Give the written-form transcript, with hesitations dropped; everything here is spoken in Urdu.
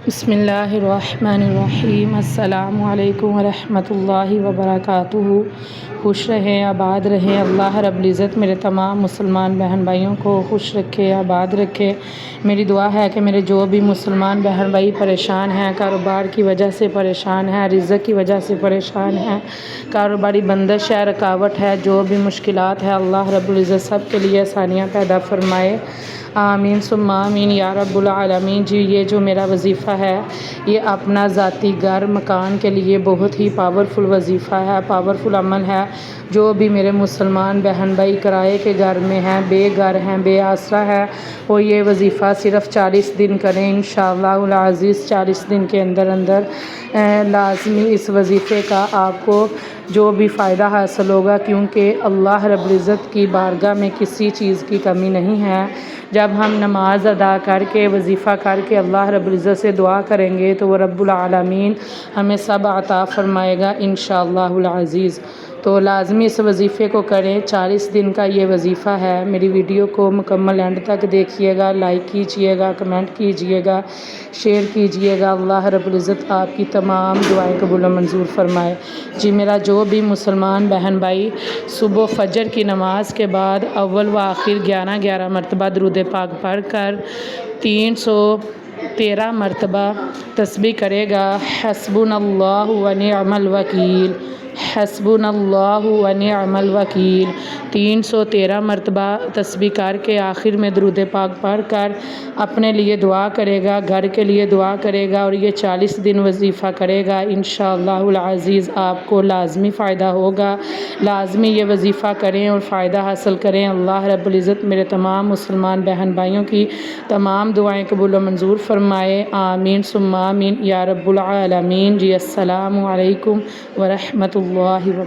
بسم اللہ الرحمن الرحیم۔ السلام علیکم ورحمۃ اللہ وبرکاتہ۔ خوش رہیں، آباد رہیں۔ اللہ رب العزت میرے تمام مسلمان بہن بھائیوں کو خوش رکھے، آباد رکھے۔ میری دعا ہے کہ میرے جو بھی مسلمان بہن بھائی پریشان ہیں، کاروبار کی وجہ سے پریشان ہیں، رزق کی وجہ سے پریشان ہیں، کاروباری بندش ہے، رکاوٹ ہے، جو بھی مشکلات ہے، اللہ رب العزت سب کے لیے آسانیاں پیدا فرمائے۔ آمین ثم آمین یا رب العالمین۔ جی یہ جو میرا وظیفہ ہے، یہ اپنا ذاتی گھر مکان کے لیے بہت ہی پاورفل وظیفہ ہے، پاورفل عمل ہے۔ جو بھی میرے مسلمان بہن بھائی کرائے کے گھر میں ہیں، بے گھر ہیں، بے آسرا ہے، وہ یہ وظیفہ صرف 40 دن کریں انشاءاللہ العزیز۔ 40 دن کے اندر لازمی اس وظیفے کا آپ کو جو بھی فائدہ حاصل ہوگا، کیونکہ اللہ رب العزت کی بارگاہ میں کسی چیز کی کمی نہیں ہے۔ جب ہم نماز ادا کر کے، وظیفہ کر کے اللہ رب العزت سے دعا کریں گے تو وہ رب العالمین ہمیں سب عطا فرمائے گا انشاءاللہ العزیز۔ تو لازمی اس وظیفے کو کریں۔ 40 دن کا یہ وظیفہ ہے۔ میری ویڈیو کو مکمل اینڈ تک دیکھیے گا، لائک کیجیے گا، کمنٹ کیجیے گا، شیئر کیجیے گا۔ اللہ رب العزت آپ کی تمام دعائیں قبول و منظور فرمائے۔ جی میرا جو بھی مسلمان بہن بھائی صبح فجر کی نماز کے بعد اول و آخر 11 مرتبہ درود پاک پڑھ کر 313 مرتبہ تسبیح کرے گا، حسبنا اللہ و نعم الوکیل، حسبنا اللہ و نعم الوکیل، 313 مرتبہ تسبیح کر کے آخر میں درود پاک پڑھ کر اپنے لیے دعا کرے گا، گھر کے لیے دعا کرے گا، اور یہ 40 دن وظیفہ کرے گا انشاءاللہ العزیز۔ آپ کو لازمی فائدہ ہوگا۔ لازمی یہ وظیفہ کریں اور فائدہ حاصل کریں۔ اللہ رب العزت میرے تمام مسلمان بہن بھائیوں کی تمام دعائیں قبول و منظور فرمائے۔ آمین ثم آمین یا رب العالمین۔ جی السلام علیکم ورحمۃ اللہ وبرکاتہ۔